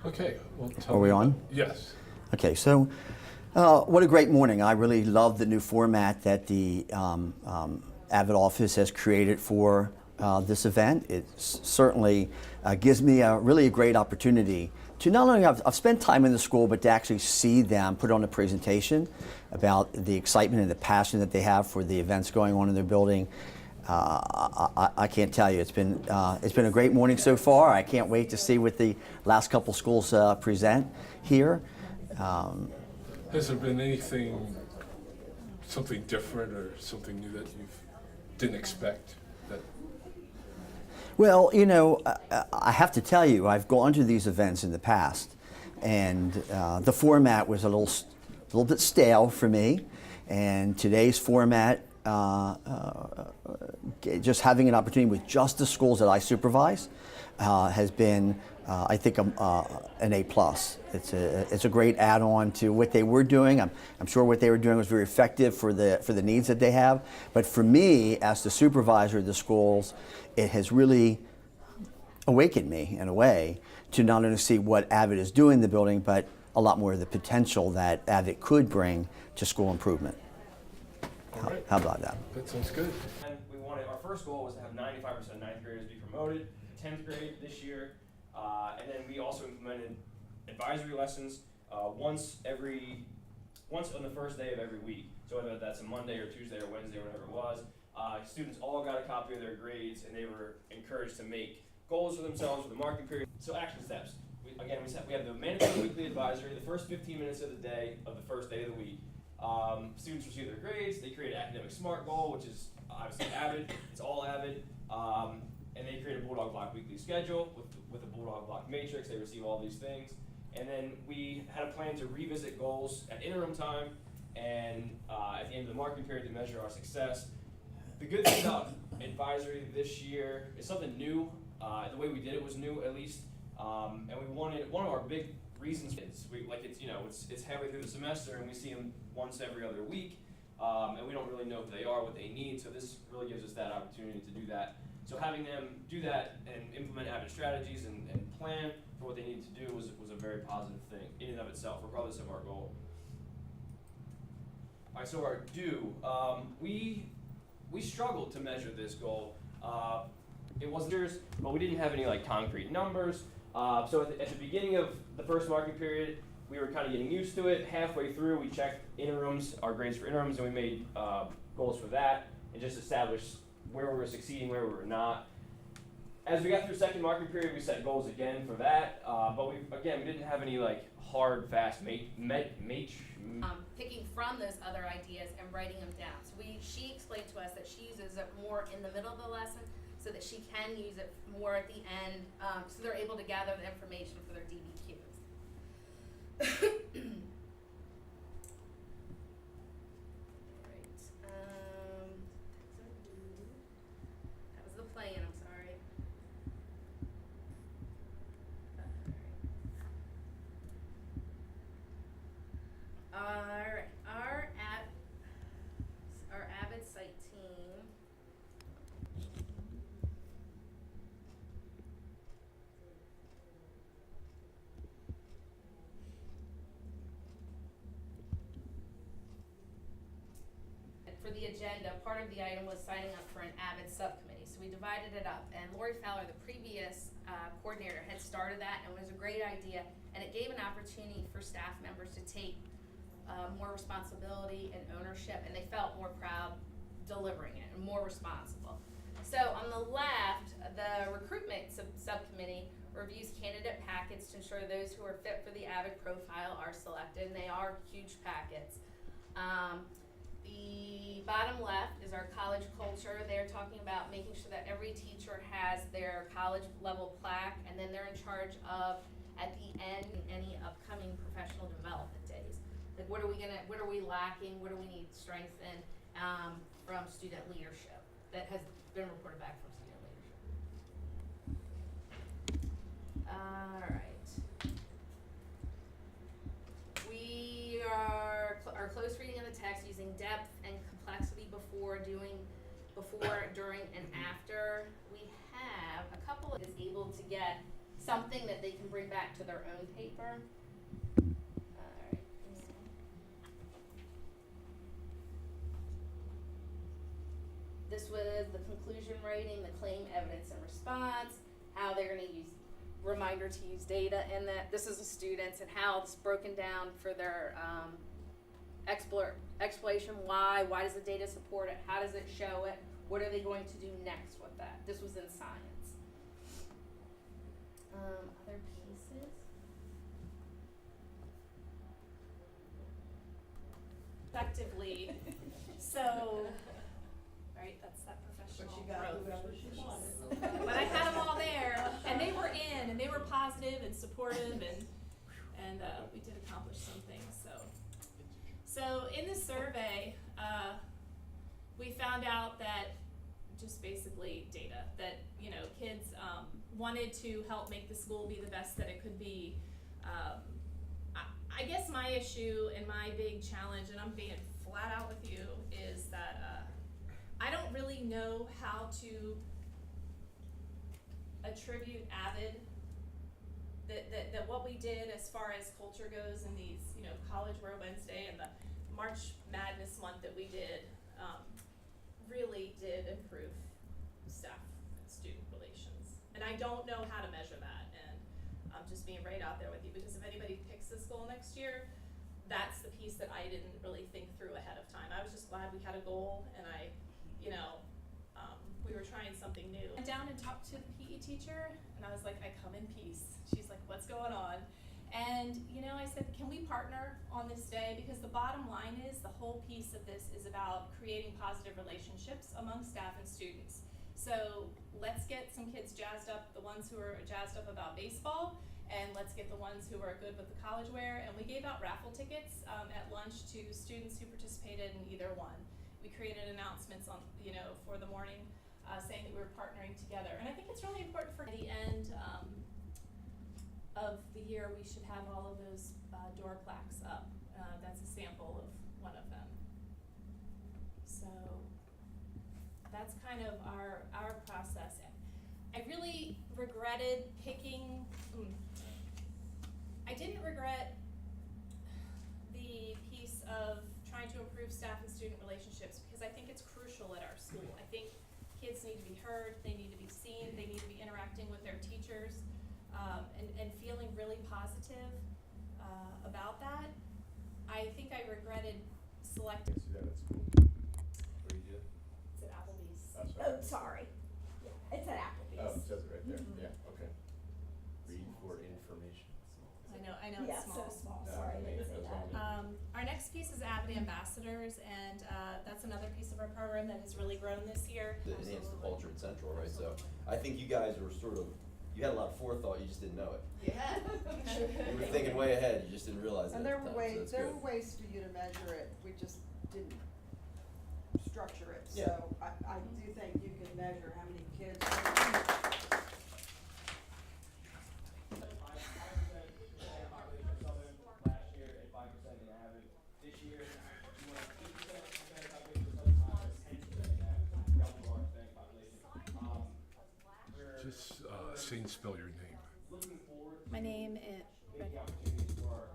Okay, well, tell Are we me on? Yes. Okay, so what a great morning. I really love the new format that the Avid office has created for this event. It certainly gives me really a great opportunity to not only I've spent time in the school, but to actually see them put on a presentation about the excitement and the passion that they have for the events going on in their building. I can't tell you, it's been a great morning so far. I can't wait to see what the last couple schools present here. Has there been something different or something new that you didn't expect? Well, you know, I have to tell you, I've gone to these events in the past, and the format was a little bit stale for me. And today's format, just having an opportunity with just the schools that I supervise, has been, I think, an A+. It's a great add-on to what they were doing. I'm sure what they were doing was very effective for the needs that they have. But for me, as the supervisor of the schools, it has really awakened me in a way to not only see what Avid is doing in the building, but a lot more of the potential that Avid could bring to school improvement. All right. How about that? That sounds good. And our first goal was to have 95% of ninth graders be promoted, 10th grade this year, and then we also implemented advisory lessons once on the first day of every week. So whether that's a Monday or Tuesday or Wednesday, whatever it was, students all got a copy of their grades, and they were encouraged to make goals for themselves for the marking period. So action steps. We have the mandatory weekly advisory, the first 15 minutes of the day of the first day of the week. Students receive their grades, they create an academic SMART goal, which is obviously Avid, it's all Avid, and they create a Bulldog Block weekly schedule with a Bulldog Block matrix. They receive all these things. And then we had a plan to revisit goals at interim time and at the end of the marking period to measure our success. The good thing about advisory this year is something new. The way we did it was new, at least, and we wanted, one of our big reasons is it's halfway through the semester and we see them once every other week, and we don't really know who they are, what they need. So this really gives us that opportunity to do that. So having them do that and implement Avid strategies and plan for what they need to do was a very positive thing in and of itself, regardless of our goal. All right, so our due. We struggled to measure this goal. It wasn't yours, but we didn't have any concrete numbers. So at the beginning of the first marking period, we were kind of getting used to it. Halfway through, we checked interims, our grades for interims, and we made goals for that, and just established where we were succeeding, where we were not. As we got through second marking period, we set goals again for that, but we didn't have any hard, fast picking from those other ideas and writing them down. So she explained to us that she uses it more in the middle of the lesson, so that she can use it more at the end, so they're able to gather the information for their DBQs. Right. That was the plan, I'm sorry. Alright, our Avid site team. For the agenda, part of the item was signing up for an Avid subcommittee. So we divided it up, and Lori Fowler, the previous coordinator, had started that, and it was a great idea, and it gave an opportunity for staff members to take more responsibility and ownership, and they felt more proud delivering it and more responsible. So on the left, the recruitment subcommittee reviews candidate packets to ensure those who are fit for the Avid profile are selected, and they are huge packets. The bottom left is our college culture. They're talking about making sure that every teacher has their college level plaque, and then they're in charge of, at the end, any upcoming professional development days. What are we lacking? What do we need strength in from student leadership that has been reported back from student leadership? All right. We are close reading of the text using depth and complexity before, during, and after. We have a couple is able to get something that they can bring back to their own paper. Alright. This was the conclusion writing, the claim, evidence, and response, how they're gonna use, reminder to use data in that. This is the students and how it's broken down for their explanation. Why does the data support it? How does it show it? What are they going to do next with that? This was in science. Other pieces. Effectively. So, right, that's that professional growth. But I had them all there, and they were in, and they were positive and supportive, and we did accomplish some things. So in the survey, we found out that just basically data, that kids wanted to help make the school be the best that it could be. I guess my issue and my big challenge, and I'm being flat out with you, is that I don't really know how to attribute AVID, that what we did as far as culture goes in these, College Wear Wednesday and the March Madness month that we did, really did improve staff and student relations. And I don't know how to measure that, and I'm just being right out there with you, because if anybody picks this goal next year, that's the piece that I didn't really think through ahead of time. I was just glad we had a goal, and we were trying something new. I went down and talked to the PE teacher, and I was like, I come in peace. She's like, what's going on? And, I said, can we partner on this day? Because the bottom line is, the whole piece of this is about creating positive relationships among staff and students. So let's get some kids jazzed up, the ones who are jazzed up about baseball, and let's get the ones who are good with the college wear. And we gave out raffle tickets at lunch to students who participated in either one. We created announcements on, for the morning, saying that we were partnering together. And I think it's really important for the end of the year, we should have all of those door plaques up. That's a sample of one of them. So that's kind of our process. I really regretted picking, I didn't regret the piece of trying to improve staff and student relationships, because I think it's crucial at our school. I think kids need to be heard, they need to be seen, they need to be interacting with their teachers, and feeling really positive about that. I think I regretted selecting. See that at school? Where you did? It's at Applebee's. That's Oh, right. sorry. Yeah, it's at Applebee's. Oh, it says it right there. Mhm. Yeah, okay. Read for information. I know Yeah, it's small. so small, No, sorry, I didn't that's see all that. good. Our next piece is AVID Ambassadors, and that's another piece of our program that has really grown this year. To enhance the culture at Central, right? So I think you guys were you had a lot of forethought, you just didn't know it. Yeah. You were thinking way ahead, you just didn't realize it And at there the were time, so ways, that's there good. were ways for you to measure it, we just didn't structure it, Yeah. so I do think you can measure how many kids. Last year at 5% in AVID. This year, we went 8% population for Southern Iowa, 10% in AVID, double our Hispanic population. We're Just say and spell your name. looking forward to My name is. big opportunities for our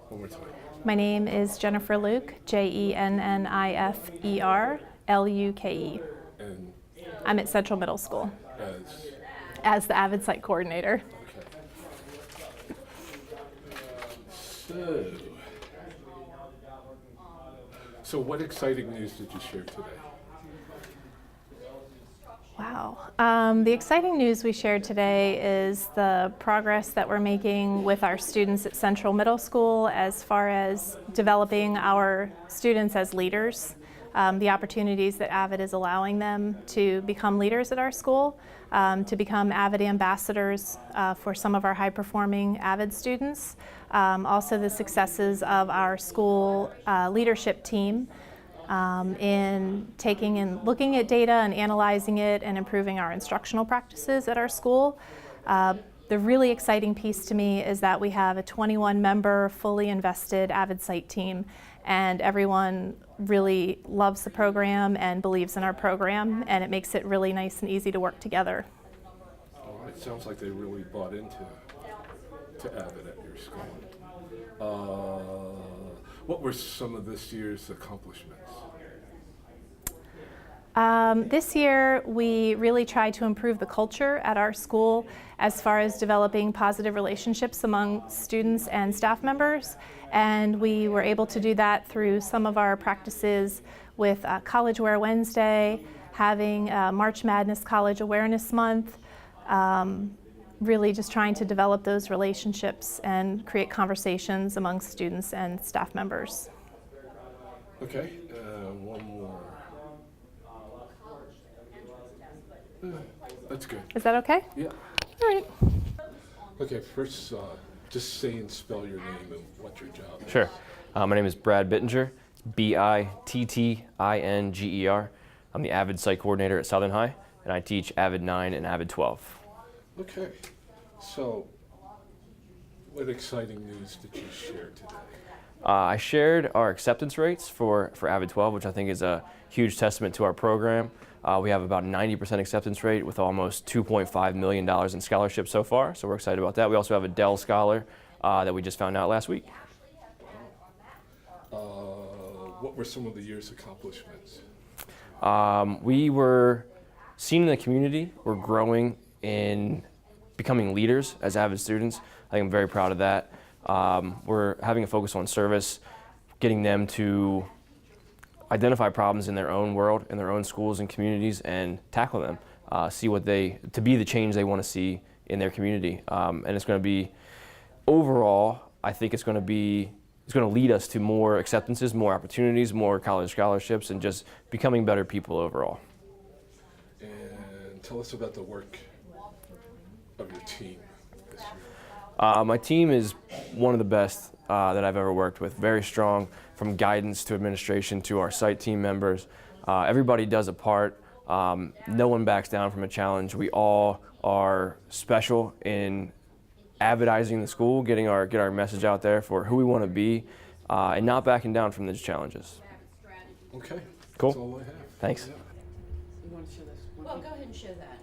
One more time. My name is Jennifer Luke, JENNIFER And I'm at Central Middle School as, as the AVID Site Coordinator. okay. So what exciting news did you share today? Wow. The exciting news we shared today is the progress that we're making with our students at Central Middle School as far as developing our students as leaders, the opportunities that AVID is allowing them to become leaders at our school, to become AVID ambassadors for some of our high-performing AVID students, also the successes of our school leadership team. in taking and looking at data and analyzing it and improving our instructional practices at our school. The really exciting piece to me is that we have a 21-member, fully invested Avid Site team, and everyone really loves the program and believes in our program, and it makes it really nice and easy to work together. All right, sounds like they really bought into Avid at your school. What were some of this year's accomplishments? This year, we really tried to improve the culture at our school as far as developing positive relationships among students and staff members. And we were able to do that through some of our practices with College Wear Wednesday, having March Madness College Awareness Month, really just trying to develop those relationships and create conversations among students and staff members. Okay, one more. That's good. Is that okay? Yeah. All right. Okay, first, just say and spell your name and what's your job. Sure. My name is Brad Bittinger, Bittinger. I'm the Avid Site Coordinator at Southern High, and I teach Avid 9 and Avid 12. Okay, so what exciting news did you share today? I shared our acceptance rates for Avid 12, which I think is a huge testament to our program. We have about 90% acceptance rate with almost $2.5 million in scholarships so far, so we're excited about that. We also have a Dell Scholar that we just found out last week. What were some of the year's accomplishments? We were seen in the community. We're growing in becoming leaders as Avid students. I think I'm very proud of that. We're having a focus on service, getting them to identify problems in their own world, in their own schools and communities, and tackle them. To be the change they want to see in their community. And it's going to be, overall, I think it's going to lead us to more acceptances, more opportunities, more college scholarships, and just becoming better people overall. And tell us about the work of your team this year. My team is one of the best that I've ever worked with. Very strong, from guidance to administration to our site team members. Everybody does a part. No one backs down from a challenge. We all are special in avidizing the school, get our message out there for who we want to be, and not backing down from these challenges. Okay, Cool. that's all I have. Thanks. Yeah. You want to show this? Well, go ahead and show that.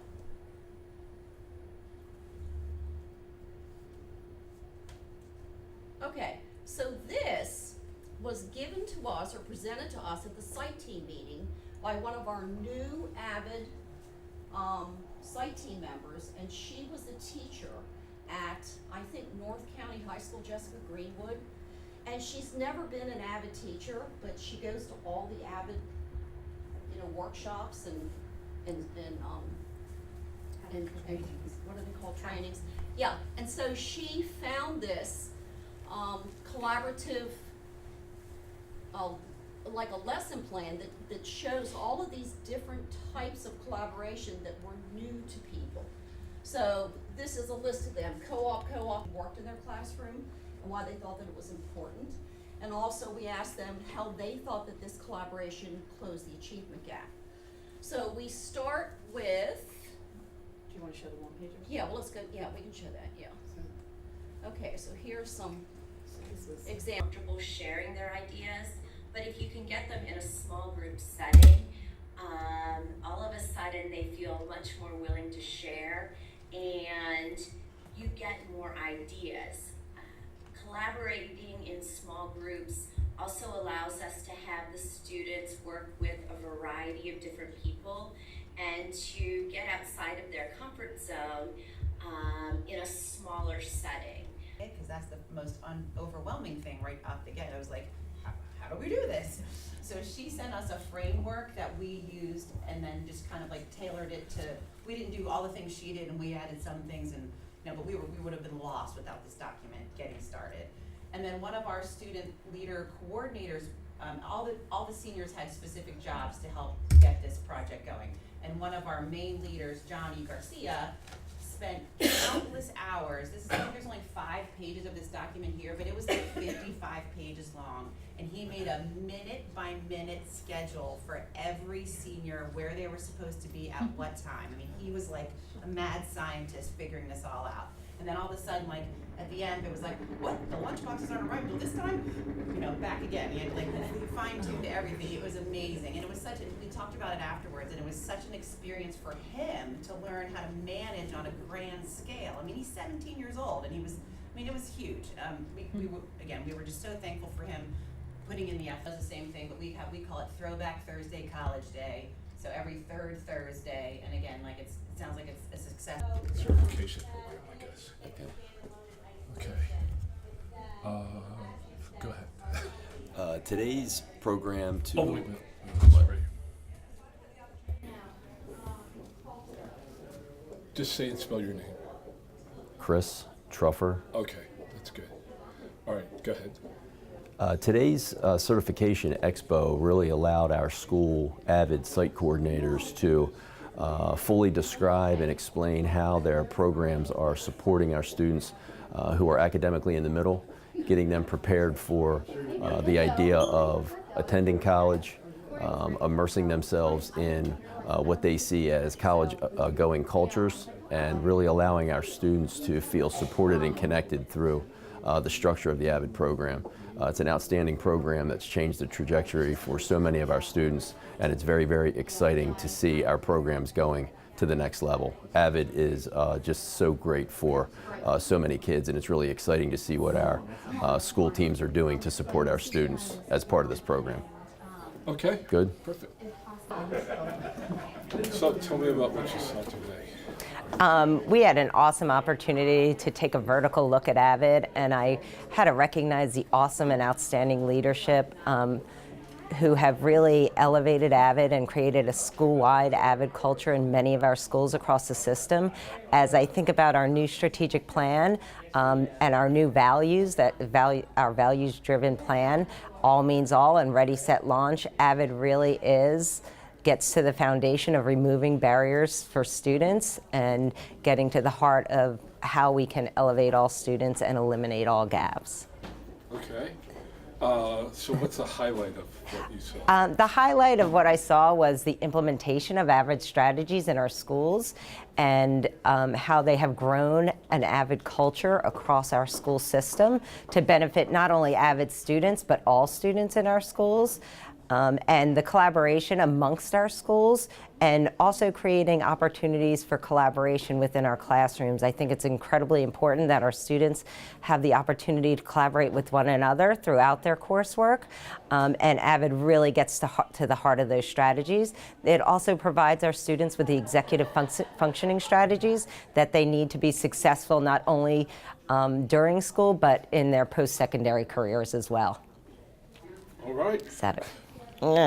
Okay, so this was given to us or presented to us at the site team meeting by one of our new Avid site team members, and she was a teacher at, I think, North County High School, Jessica Greenwood. And she's never been an Avid teacher, but she goes to all the Avid, workshops and what are they called, trainings? Yeah, and so she found this collaborative, like a lesson plan that shows all of these different types of collaboration that were new to people. So this is a list of them. Co-op worked in their classroom and why they thought that it was important. And also we asked them how they thought that this collaboration closed the achievement gap. So we start with, Do you want to show the one pager? yeah, well, let's go, yeah, we can show that, yeah. Okay, so here's some examples. Comfortable sharing their ideas, but if you can get them in a small group setting, all of a sudden they feel much more willing to share and you get more ideas. Collaborating in small groups also allows us to have the students work with a variety of different people and to get outside of their comfort zone in a smaller setting. Because that's the most overwhelming thing right off the get. I was like, how do we do this? So she sent us a framework that we used and then just kind of like tailored it to, we didn't do all the things she did and we added some things and, but we would have been lost without this document getting started. And then one of our student leader coordinators, all the seniors had specific jobs to help get this project going. And one of our main leaders, Johnny Garcia, spent countless hours. I think there's only 5 pages of this document here, but it was like 55 pages long. And he made a minute-by-minute schedule for every senior, where they were supposed to be at what time. I mean, he was like a mad scientist figuring this all out. And then all of a sudden, like, at the end, it was like, what, the lunchboxes aren't arriving till this time? You know, back again. He had like fine-tuned everything. It was amazing. And it was we talked about it afterwards, and it was such an experience for him to learn how to manage on a grand scale. I mean, he's 17 years old, and it was huge. We were just so thankful for him putting in the effort. Does the same thing, but we call it Throwback Thursday College Day. So every third Thursday, and again, like it sounds like it's a success. Certification program, I guess. Okay. Go ahead. Today's program to. Oh, wait a minute. Oh, sorry. Just say and spell your name. Chris Truffer. Okay, that's good. All right, go ahead. Today's certification expo really allowed our school AVID site coordinators to fully describe and explain how their programs are supporting our students who are academically in the middle, getting them prepared for the idea of attending college, immersing themselves in what they see as college-going cultures, and really allowing our students to feel supported and connected through the structure of the AVID program. It's an outstanding program that's changed the trajectory for so many of our students, and it's very, very exciting to see our programs going to the next level. AVID is just so great for so many kids, and it's really exciting to see what our school teams are doing to support our students as part of this program. Okay. Good? Perfect. So tell me about what you saw today. We had an awesome opportunity to take a vertical look at AVID, and I had to recognize the awesome and outstanding leadership who have really elevated AVID and created a school-wide AVID culture in many of our schools across the system. As I think about our new strategic plan and our new values, our values-driven plan, all means all and ready, set, launch, AVID really gets to the foundation of removing barriers for students and getting to the heart of how we can elevate all students and eliminate all gaps. Okay. So what's the highlight of what you saw? The highlight of what I saw was the implementation of AVID strategies in our schools and how they have grown an AVID culture across our school system to benefit not only AVID students but all students in our schools. And the collaboration amongst our schools, and also creating opportunities for collaboration within our classrooms. I think it's incredibly important that our students have the opportunity to collaborate with one another throughout their coursework, and AVID really gets to the heart of those strategies. It also provides our students with the executive functioning strategies that they need to be successful not only during school, but in their post-secondary careers as well. All right. Is that it? Yeah.